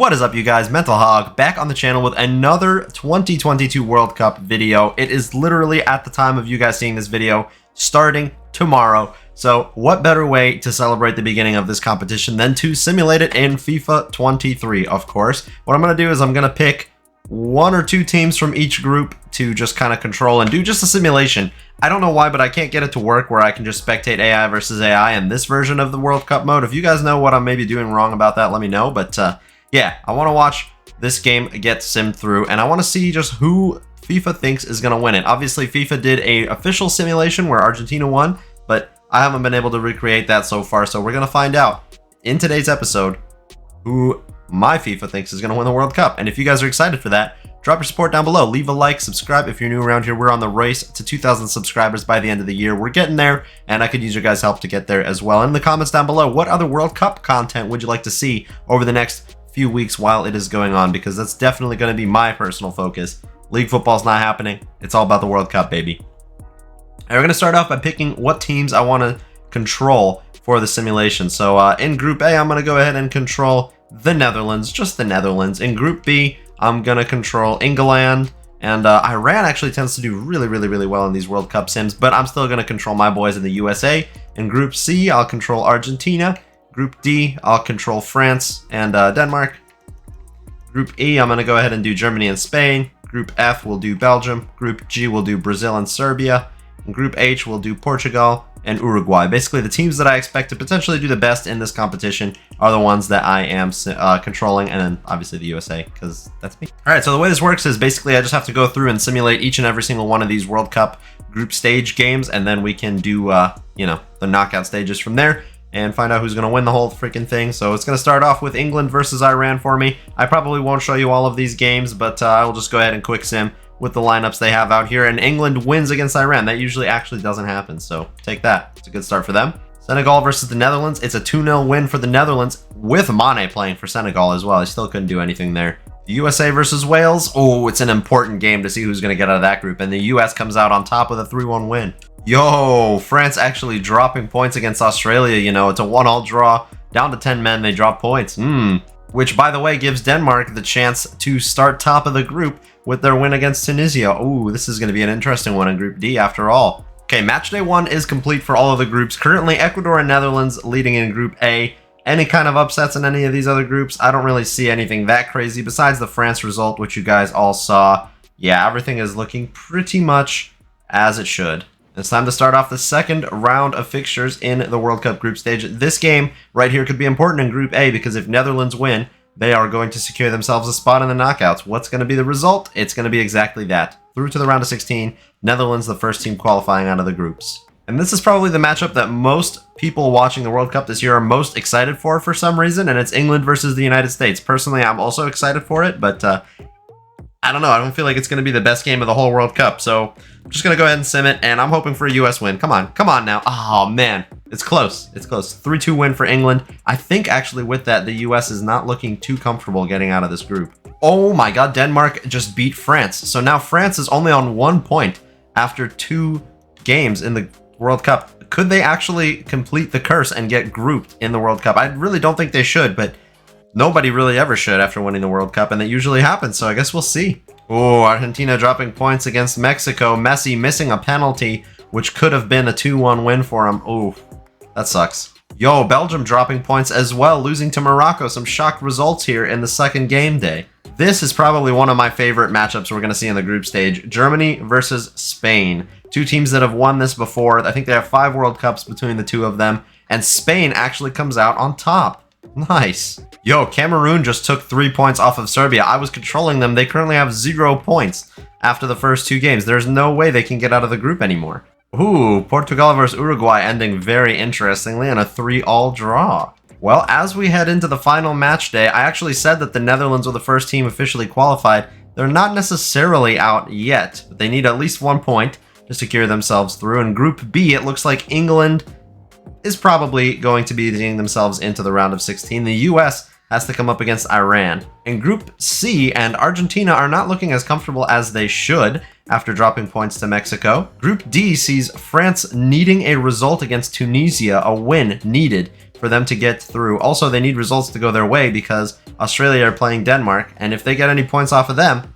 What is up, you guys? Mental Hog back on the channel with another 2022 World Cup video. It is literally at the time of you guys seeing this video starting tomorrow. So what better way to celebrate the beginning of this competition than to simulate it in FIFA 23, of course. What I'm going to do is I'm going to pick one or two teams from each group to just kind of control and do just a simulation. I don't know why, but I can't get it to work where I can just spectate AI versus AI in this version of the World Cup mode. If you guys know what I'm maybe doing wrong about that, let me know. But yeah, I want to watch this game get simmed through, and I want to see just who FIFA thinks is going to win it. Obviously, FIFA did a official simulation where Argentina won, but I haven't been able to recreate that so far, so we're going to find out in today's episode who my FIFA thinks is going to win the World Cup. And if you guys are excited for that, drop your support down below. Leave a like, subscribe if you're new around here. We're on the race to 2,000 subscribers by the end of the year. We're getting there, and I could use your guys' help to get there as well. In the comments down below, what other World Cup content would you like to see over the next few weeks while it is going on, because that's definitely going to be my personal focus. League football's not happening. It's all about the World Cup, baby. And we're going to start off by picking what teams I want to control for the simulation. So in Group A, I'm going to go ahead and control the Netherlands, just the Netherlands. In Group B, I'm going to control England, and Iran actually tends to do really well in these World Cup sims, but I'm still going to control my boys in the USA. In Group C, I'll control Argentina. Group D, I'll control France and Denmark. Group E, I'm going to go ahead and do Germany and Spain. Group F, we'll do Belgium. Group G, we'll do Brazil and Serbia. And Group H, we'll do Portugal and Uruguay. Basically, the teams that I expect to potentially do the best in this competition are the ones that I am controlling, and then obviously the USA, because that's me. All right, so the way this works is basically I just have to go through and simulate each and every single one of these World Cup group stage games, and then we can do, you know, the knockout stages from there and find out who's going to win the whole freaking thing. So it's going to start off with England versus Iran for me. I probably won't show you all of these games, but I will just go ahead and quick sim with the lineups they have out here. And England wins against Iran. That usually actually doesn't happen, so take that. It's a good start for them. Senegal versus the Netherlands. It's a 2-0 win for the Netherlands with Mane playing for Senegal as well. I still couldn't do anything there. The USA versus Wales. Oh, it's an important game to see who's going to get out of that group. And the US comes out on top with a 3-1 win. Yo, France actually dropping points against Australia. You know, it's a 1-1 draw. Down to 10 men, they drop points. Which, by the way, gives Denmark the chance to start top of the group with their win against Tunisia. Ooh, this is going to be an interesting one in Group D after all. Okay, Matchday 1 is complete for all of the groups. Currently, Ecuador and Netherlands leading in Group A. Any kind of upsets in any of these other groups, I don't really see anything that crazy besides the France result, which you guys all saw. Yeah, everything is looking pretty much as it should. It's time to start off the second round of fixtures in the World Cup group stage. This game right here could be important in Group A, because if Netherlands win, they are going to secure themselves a spot in the knockouts. What's going to be the result? It's going to be exactly that. Through to the round of 16, Netherlands the first team qualifying out of the groups. And this is probably the matchup that most people watching the World Cup this year are most excited for some reason, and it's England versus the United States. Personally, I'm also excited for it, but I don't know. I don't feel like it's going to be the best game of the whole World Cup, so I'm just going to go ahead and sim it, and I'm hoping for a US win. Come on now. Oh, man. It's close. It's close. 3-2 win for England. I think, actually, with that, the US is not looking too comfortable getting out of this group. Oh, my God. Denmark just beat France. So now France is only on 1 point after 2 games in the World Cup. Could they actually complete the curse and get grouped in the World Cup? I really don't think they should, but nobody really ever should after winning the World Cup, and that usually happens, so I guess we'll see. Oh, Argentina dropping points against Mexico. Messi missing a penalty, which could have been a 2-1 win for him. Oh, that sucks. Yo, Belgium dropping points as well, losing to Morocco. Some shock results here in the second game day. This is probably one of my favorite matchups we're going to see in the group stage. Germany versus Spain. Two teams that have won this before. I think they have 5 World Cups between the two of them, and Spain actually comes out on top. Nice. Yo, Cameroon just took 3 points off of Serbia. I was controlling them. They currently have 0 points after the first 2 games. There's no way they can get out of the group anymore. Ooh, Portugal versus Uruguay ending very interestingly in a 3-3 draw. Well, as we head into the final match day, I actually said that the Netherlands were the first team officially qualified. They're not necessarily out yet, but they need at least 1 point to secure themselves through. In Group B, it looks like England is probably going to be getting themselves into the round of 16. The US has to come up against Iran. In Group C, and Argentina are not looking as comfortable as they should after dropping points to Mexico. Group D sees France needing a result against Tunisia, a win needed for them to get through. Also, they need results to go their way because Australia are playing Denmark, and if they get any points off of them,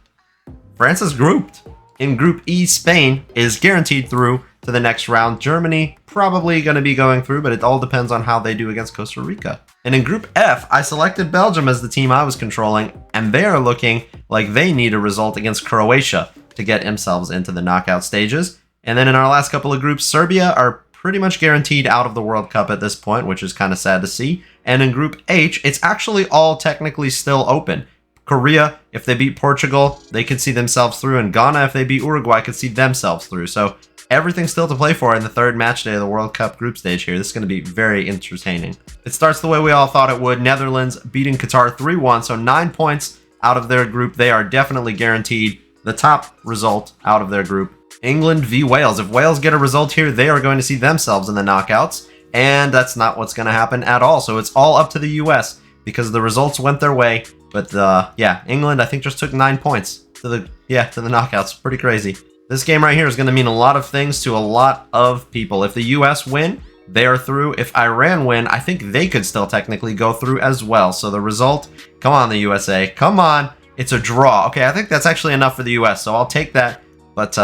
France is grouped. In Group E, Spain is guaranteed through to the next round. Germany probably going to be going through, but it all depends on how they do against Costa Rica. And in Group F, I selected Belgium as the team I was controlling, and they are looking like they need a result against Croatia to get themselves into the knockout stages. And then in our last couple of groups, Serbia are pretty much guaranteed out of the World Cup at this point, which is kind of sad to see. And in Group H, it's actually all technically still open. Korea, if they beat Portugal, they could see themselves through, and Ghana, if they beat Uruguay, could see themselves through. So everything's still to play for in the third match day of the World Cup group stage here. This is going to be very entertaining. It starts the way we all thought it would. Netherlands beating Qatar 3-1, so 9 points out of their group. They are definitely guaranteed the top result out of their group. England v Wales. If Wales get a result here, they are going to see themselves in the knockouts, and that's not what's going to happen at all. So it's all up to the US because the results went their way. But yeah, England I think just took 9 points to the knockouts. Pretty crazy. This game right here is going to mean a lot of things to a lot of people. If the US win, they are through. If Iran win, I think they could still technically go through as well. So the result, come on the USA, come on. It's a draw. Okay, I think that's actually enough for the US, so I'll take that. But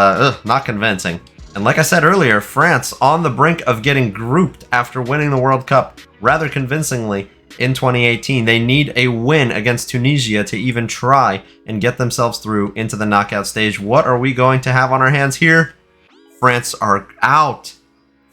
not convincing. And like I said earlier, France on the brink of getting grouped after winning the World Cup rather convincingly in 2018. They need a win against Tunisia to even try and get themselves through into the knockout stage. What are we going to have on our hands here? France are out.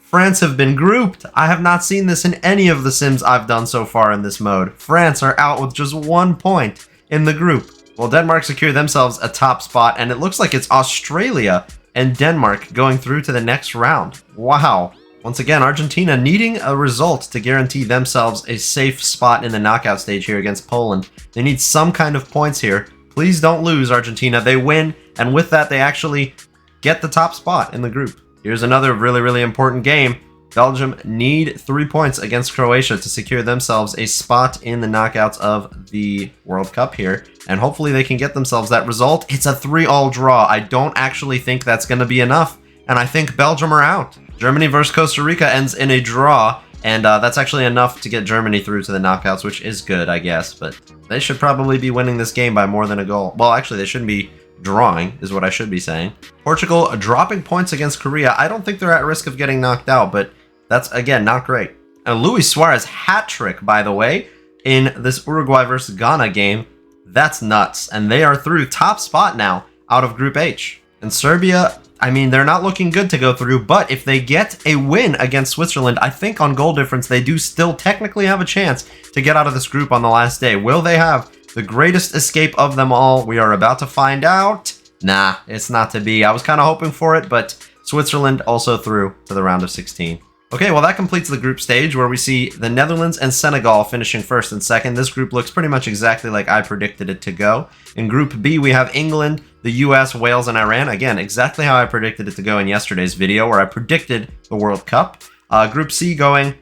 France have been grouped. I have not seen this in any of the sims I've done so far in this mode. France are out with just 1 point in the group. Well, Denmark secure themselves a top spot, and it looks like it's Australia and Denmark going through to the next round. Wow. Once again, Argentina needing a result to guarantee themselves a safe spot in the knockout stage here against Poland. They need some kind of points here. Please don't lose, Argentina. They win, and with that, they actually get the top spot in the group. Here's another really, really important game. Belgium need 3 points against Croatia to secure themselves a spot in the knockouts of the World Cup here. And hopefully they can get themselves that result. It's a 3-all draw. I don't actually think that's going to be enough. And I think Belgium are out. Germany versus Costa Rica ends in a draw. And that's actually enough to get Germany through to the knockouts, which is good, I guess. But they should probably be winning this game by more than a goal. Well, actually, they shouldn't be drawing, is what I should be saying. Portugal dropping points against Korea. I don't think they're at risk of getting knocked out, but that's, again, not great. And Luis Suarez hat trick, by the way, in this Uruguay versus Ghana game. That's nuts. And they are through top spot now out of Group H. And Serbia, I mean, they're not looking good to go through, but if they get a win against Switzerland, I think on goal difference, they do still technically have a chance to get out of this group on the last day. Will they have the greatest escape of them all? We are about to find out. Nah, it's not to be. I was kind of hoping for it, but Switzerland also through to the round of 16. Okay, well, that completes the group stage where we see the Netherlands and Senegal finishing first and second. This group looks pretty much exactly like I predicted it to go. In Group B, we have England, the US, Wales, and Iran. Again, exactly how I predicted it to go in yesterday's video where I predicted the World Cup. Group C going,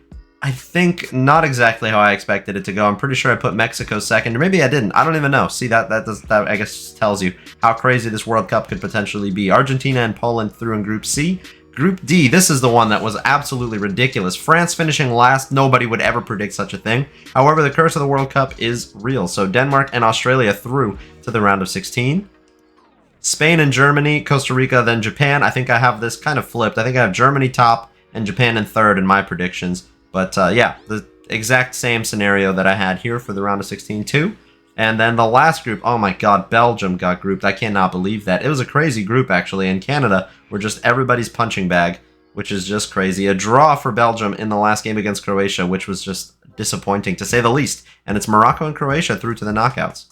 I think, not exactly how I expected it to go. I'm pretty sure I put Mexico second, or maybe I didn't. I don't even know. See, that I guess tells you how crazy this World Cup could potentially be. Argentina and Poland through in Group C. Group D, this is the one that was absolutely ridiculous. France finishing last, nobody would ever predict such a thing. However, the curse of the World Cup is real. So Denmark and Australia through to the round of 16. Spain and Germany, Costa Rica, then Japan. I think I have this kind of flipped. I think I have Germany top and Japan in third in my predictions. But yeah, the exact same scenario that I had here for the round of 16 too. And then the last group, oh my god, Belgium got grouped. I cannot believe that. It was a crazy group, actually, and Canada were just everybody's punching bag, which is just crazy. A draw for Belgium in the last game against Croatia, which was just disappointing, to say the least. And it's Morocco and Croatia through to the knockouts.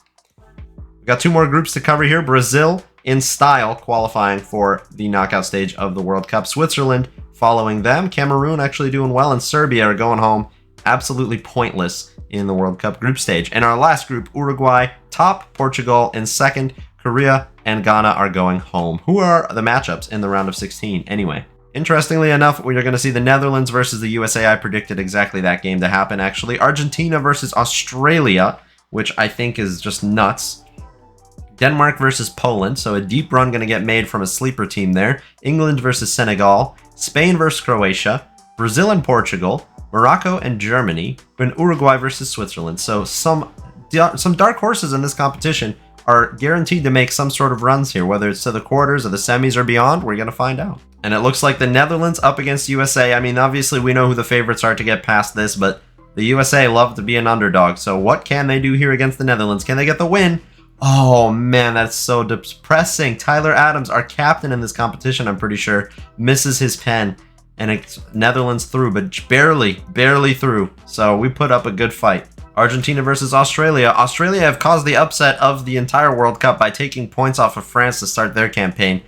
We've got 2 more groups to cover here. Brazil, in style, qualifying for the knockout stage of the World Cup. Switzerland following them. Cameroon actually doing well, and Serbia are going home absolutely pointless in the World Cup group stage. And our last group, Uruguay top, Portugal in second, Korea and Ghana are going home. Who are the matchups in the round of 16 anyway? Interestingly enough, we are going to see the Netherlands versus the USA. I predicted exactly that game to happen, actually. Argentina versus Australia, which I think is just nuts. Denmark versus Poland, so a deep run going to get made from a sleeper team there. England versus Senegal. Spain versus Croatia. Brazil and Portugal. Morocco and Germany, and Uruguay versus Switzerland. So some dark horses in this competition are guaranteed to make some sort of runs here, whether it's to the quarters or the semis or beyond. We're going to find out. And it looks like the Netherlands up against USA. I mean, obviously we know who the favorites are to get past this, but the USA love to be an underdog. So what can they do here against the Netherlands? Can they get the win? Oh man, that's so depressing. Tyler Adams, our captain in this competition, I'm pretty sure, misses his pen. And it's Netherlands through, but barely through. So we put up a good fight. Argentina versus Australia. Australia have caused the upset of the entire World Cup by taking points off of France to start their campaign.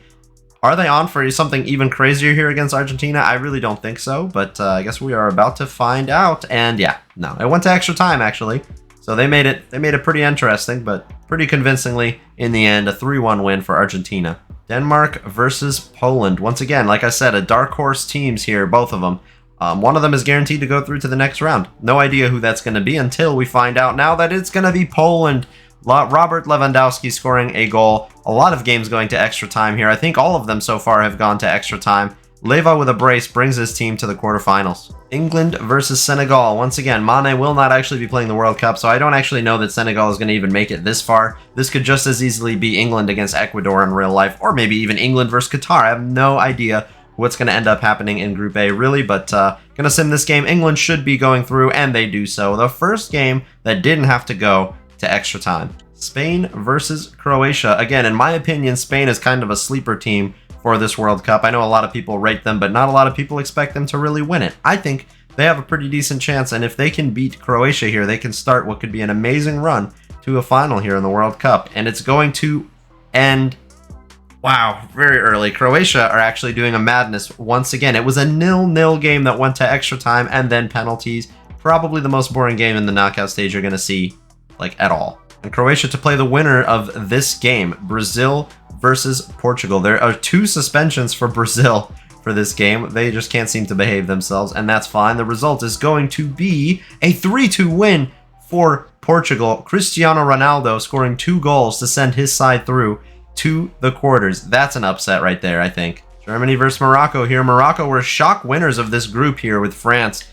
Are they on for something even crazier here against Argentina? I really don't think so, but I guess we are about to find out. And yeah, no, it went to extra time actually. So they made it pretty interesting, but pretty convincingly in the end, a 3-1 win for Argentina. Denmark versus Poland. Once again, like I said, a dark horse teams here, both of them. One of them is guaranteed to go through to the next round. No idea who that's going to be until we find out now that it's going to be Poland. Robert Lewandowski scoring a goal. A lot of games going to extra time here. I think all of them so far have gone to extra time. Leva with a brace brings his team to the quarterfinals. England versus Senegal. Once again, Mane will not actually be playing the World Cup, so I don't actually know that Senegal is going to even make it this far. This could just as easily be England against Ecuador in real life, or maybe even England versus Qatar. I have no idea what's going to end up happening in Group A, really, but going to sim this game. England should be going through, and they do so. The first game that didn't have to go to extra time. Spain versus Croatia. Again, in my opinion, Spain is kind of a sleeper team for this World Cup. I know a lot of people rate them, but not a lot of people expect them to really win it. I think they have a pretty decent chance, and if they can beat Croatia here, they can start what could be an amazing run to a final here in the World Cup, and it's going to end, wow, very early. Croatia are actually doing a madness once again. It was a 0-0 game that went to extra time and then penalties. Probably the most boring game in the knockout stage you're going to see, like, at all. And Croatia to play the winner of this game, Brazil versus Portugal. There are 2 suspensions for Brazil for this game. They just can't seem to behave themselves, and that's fine. The result is going to be a 3-2 win for Portugal. Cristiano Ronaldo scoring 2 goals to send his side through to the quarters. That's an upset right there, I think. Germany versus Morocco here. Morocco were shock winners of this group here with France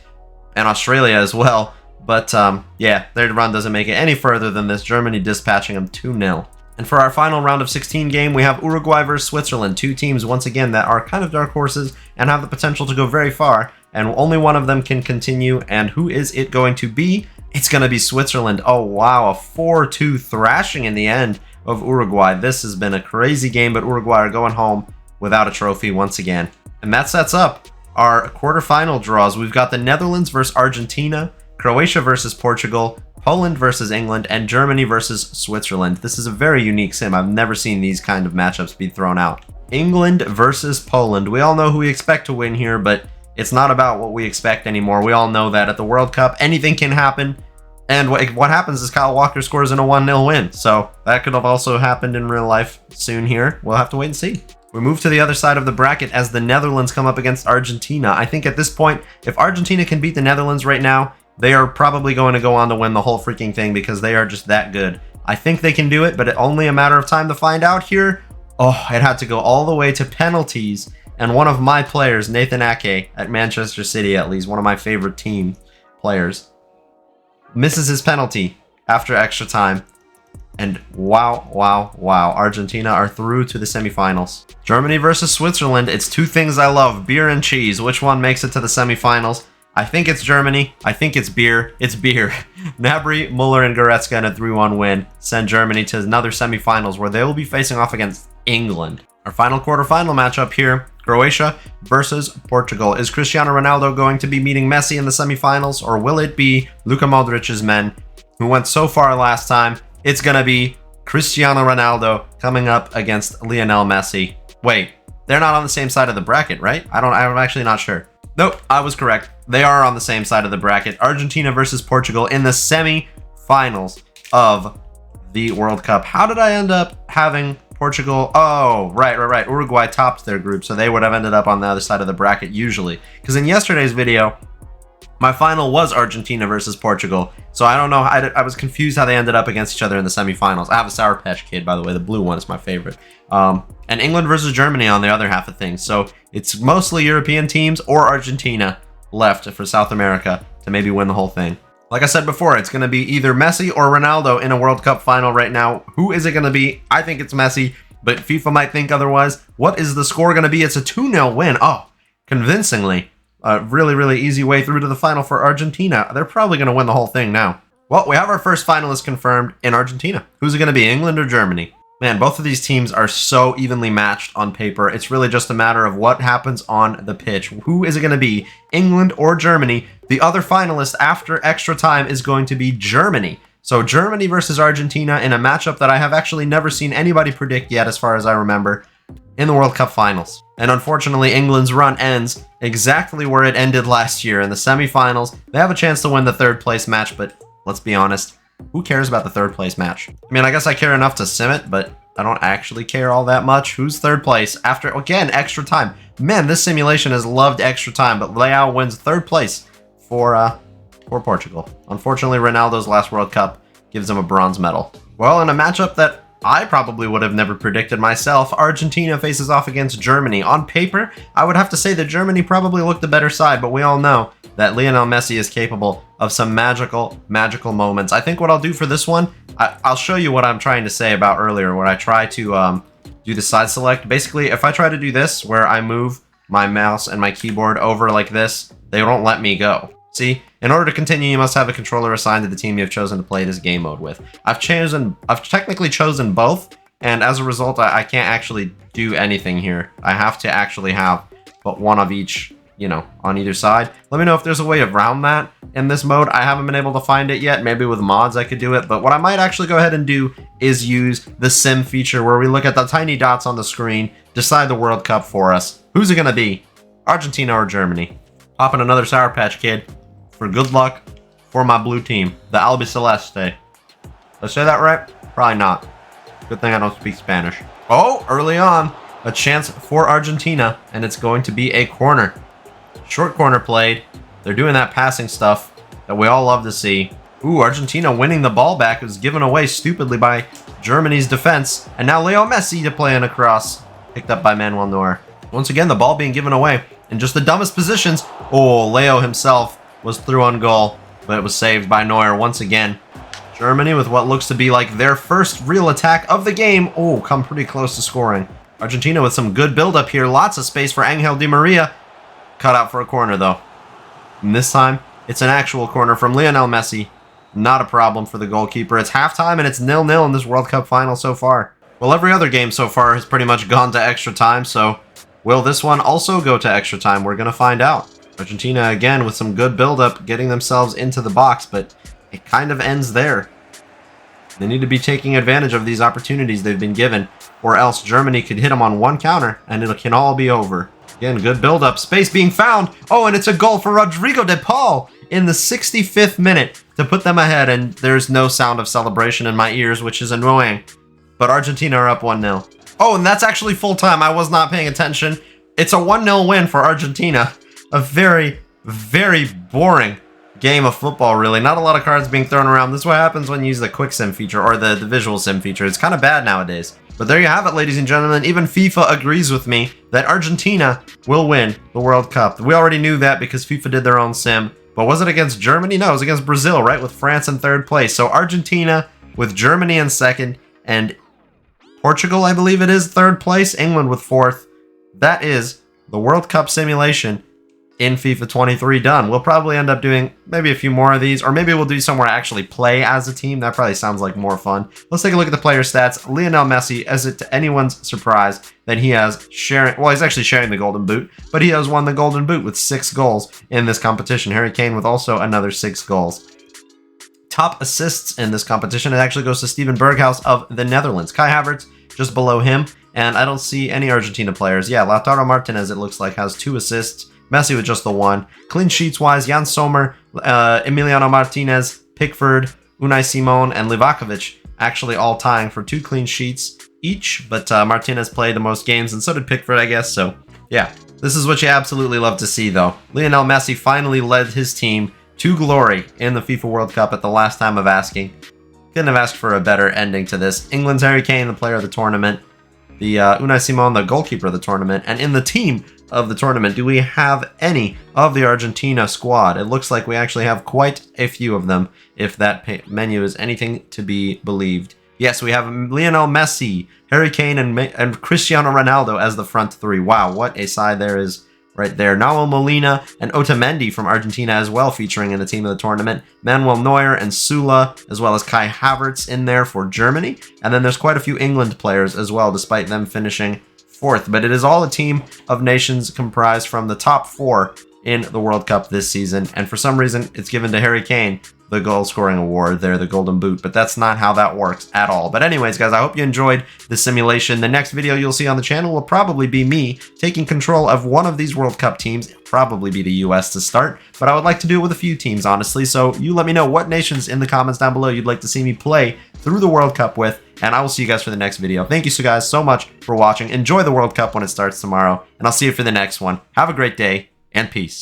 and Australia as well. But yeah, their run doesn't make it any further than this. Germany dispatching them 2-0. And for our final round of 16 game, we have Uruguay versus Switzerland. 2 teams, once again, that are kind of dark horses and have the potential to go very far. And only one of them can continue. And who is it going to be? It's going to be Switzerland. Oh, wow. A 4-2 thrashing in the end of Uruguay. This has been a crazy game, but Uruguay are going home without a trophy once again. And that sets up our quarterfinal draws. We've got the Netherlands versus Argentina, Croatia versus Portugal, Poland versus England, and Germany versus Switzerland. This is a very unique sim. I've never seen these kind of matchups be thrown out. England versus Poland. We all know who we expect to win here, but it's not about what we expect anymore. We all know that at the World Cup, anything can happen. And what happens is Kyle Walker scores in a 1-0 win. So that could have also happened in real life soon here. We'll have to wait and see. We move to the other side of the bracket as the Netherlands come up against Argentina. I think at this point, if Argentina can beat the Netherlands right now, they are probably going to go on to win the whole freaking thing because they are just that good. I think they can do it, but it's only a matter of time to find out here. Oh, it had to go all the way to penalties. And one of my players, Nathan Ake, at Manchester City at least, one of my favorite team players, misses his penalty after extra time. And wow, Argentina are through to the semifinals. Germany versus Switzerland. It's 2 things I love, beer and cheese. Which one makes it to the semifinals? I think it's Germany. I think it's beer. It's beer. Gnabry, Muller, and Goretzka in a 3-1 win send Germany to another semifinals where they will be facing off against England. Our final quarterfinal matchup here, Croatia versus Portugal. Is Cristiano Ronaldo going to be meeting Messi in the semifinals, or will it be Luka Modric's men who went so far last time? It's going to be Cristiano Ronaldo coming up against Lionel Messi. Wait, they're not on the same side of the bracket, right? I'm actually not sure. Nope, I was correct. They are on the same side of the bracket. Argentina versus Portugal in the semi-finals of the World Cup. How did I end up having Portugal? Oh, right. Uruguay topped their group, so they would have ended up on the other side of the bracket usually. Because in yesterday's video, my final was Argentina versus Portugal. So I don't know. I was confused how they ended up against each other in the semifinals. I have a Sour Patch Kid, by the way. The blue one is my favorite. And England versus Germany on the other half of things. So it's mostly European teams or Argentina left for South America to maybe win the whole thing. Like I said before, it's going to be either Messi or Ronaldo in a World Cup final right now. Who is it going to be? I think it's Messi, but FIFA might think otherwise. What is the score going to be? It's a 2-0 win. Oh, convincingly. A really, really easy way through to the final for Argentina. They're probably going to win the whole thing now. Well, we have our first finalist confirmed in Argentina. Who's it going to be, England or Germany? Man, both of these teams are so evenly matched on paper. It's really just a matter of what happens on the pitch. Who is it going to be, England or Germany? The other finalist after extra time is going to be Germany. So Germany versus Argentina in a matchup that I have actually never seen anybody predict yet, as far as I remember, in the World Cup finals. And unfortunately, England's run ends exactly where it ended last year in the semifinals. They have a chance to win the third place match, but let's be honest, who cares about the third place match? I mean, I guess I care enough to sim it, but I don't actually care all that much. Who's third place after, again, extra time? Man, this simulation has loved extra time, but Leao wins third place for Portugal. Unfortunately, Ronaldo's last World Cup gives him a bronze medal. Well, in a matchup that I probably would have never predicted myself, Argentina faces off against Germany. On paper, I would have to say that Germany probably looked the better side, but we all know that Lionel Messi is capable of some magical moments. I think what I'll do for this one, I'll show you what I'm trying to say about earlier, where I try to do the side select. Basically, if I try to do this, where I move my mouse and my keyboard over like this, they won't let me go. See, in order to continue, you must have a controller assigned to the team you have chosen to play this game mode with. I've technically chosen both, and as a result, I can't actually do anything here. I have to actually have but one of each, you know, on either side. Let me know if there's a way around that in this mode. I haven't been able to find it yet. Maybe with mods I could do it, but what I might actually go ahead and do is use the sim feature where we look at the tiny dots on the screen, decide the World Cup for us. Who's it gonna be? Argentina or Germany? Popping another Sour Patch Kid for good luck for my blue team, the Albiceleste. Did I say that right? Probably not. Good thing I don't speak Spanish. Oh, early on, a chance for Argentina, and it's going to be a corner. Short corner played. They're doing that passing stuff that we all love to see. Ooh, Argentina winning the ball back. It was given away stupidly by Germany's defense. And now Leo Messi to play in a cross. Picked up by Manuel Neuer. Once again, the ball being given away in just the dumbest positions. Oh, Leo himself was through on goal, but it was saved by Neuer once again. Germany with what looks to be like their first real attack of the game. Oh, come pretty close to scoring. Argentina with some good build-up here. Lots of space for Angel Di Maria. Cut out for a corner, though. And this time, it's an actual corner from Lionel Messi. Not a problem for the goalkeeper. It's halftime, and it's 0-0 in this World Cup final so far. Well, every other game so far has pretty much gone to extra time, so will this one also go to extra time? We're going to find out. Argentina, again, with some good build-up, getting themselves into the box, but it kind of ends there. They need to be taking advantage of these opportunities they've been given, or else Germany could hit them on one counter, and it can all be over. Again, good build-up. Space being found. Oh, and it's a goal for Rodrigo de Paul in the 65th minute to put them ahead, and there's no sound of celebration in my ears, which is annoying. But Argentina are up 1-0. Oh, and that's actually full-time. I was not paying attention. It's a 1-0 win for Argentina. A very, very boring game of football, really. Not a lot of cards being thrown around. This is what happens when you use the quick sim feature, or the visual sim feature. It's kind of bad nowadays. But there you have it, ladies and gentlemen. Even FIFA agrees with me that Argentina will win the World Cup. We already knew that because FIFA did their own sim. But was it against Germany? No, it was against Brazil, right? With France in third place. So Argentina with Germany in second, and Portugal, I believe it is, third place. England with fourth. That is the World Cup simulation in FIFA 23 done. We'll probably end up doing maybe a few more of these, or maybe we'll do somewhere I actually play as a team. That probably sounds like more fun. Let's take a look at the player stats. Lionel Messi, as it to anyone's surprise, that he has sharing, well, he's actually sharing the Golden Boot, but he has won the Golden Boot with 6 goals in this competition. Harry Kane with also another 6 goals. Top assists in this competition, it actually goes to Steven Berghuis of the Netherlands. Kai Havertz just below him, and I don't see any Argentina players. Yeah, Lautaro Martinez, it looks like, has 2 assists. Messi with just the 1. Clean sheets wise, Jan Sommer, Emiliano Martinez, Pickford, Unai Simon, and Livakovic actually all tying for 2 clean sheets each, but Martinez played the most games, and so did Pickford, I guess. So yeah, this is what you absolutely love to see, though. Lionel Messi finally led his team to glory in the FIFA World Cup at the last time of asking. Couldn't have asked for a better ending to this. England's Harry Kane, the player of the tournament. the Unai Simon, the goalkeeper of the tournament. And in the team of the tournament, do we have any of the Argentina squad? It looks like we actually have quite a few of them, if that menu is anything to be believed. Yes, we have Lionel Messi, Harry Kane, and Cristiano Ronaldo as the front three. Wow, what a side there is right there. Nahuel Molina and Otamendi from Argentina as well, featuring in the team of the tournament. Manuel Neuer and Sula, as well as Kai Havertz in there for Germany. And then there's quite a few England players as well, despite them finishing fourth. But it is all a team of nations comprised from the top 4 in the World Cup this season. And for some reason, it's given to Harry Kane the goal scoring award there, the golden boot, but that's not how that works at all. But anyways, guys, I hope you enjoyed the simulation. The next video you'll see on the channel will probably be me taking control of one of these World Cup teams. It'll probably be the US to start, but I would like to do it with a few teams, honestly. So you let me know what nations in the comments down below you'd like to see me play through the World Cup with, and I will see you guys for the next video. Thank you guys so much for watching. Enjoy the World Cup when it starts tomorrow, and I'll see you for the next one. Have a great day, and peace.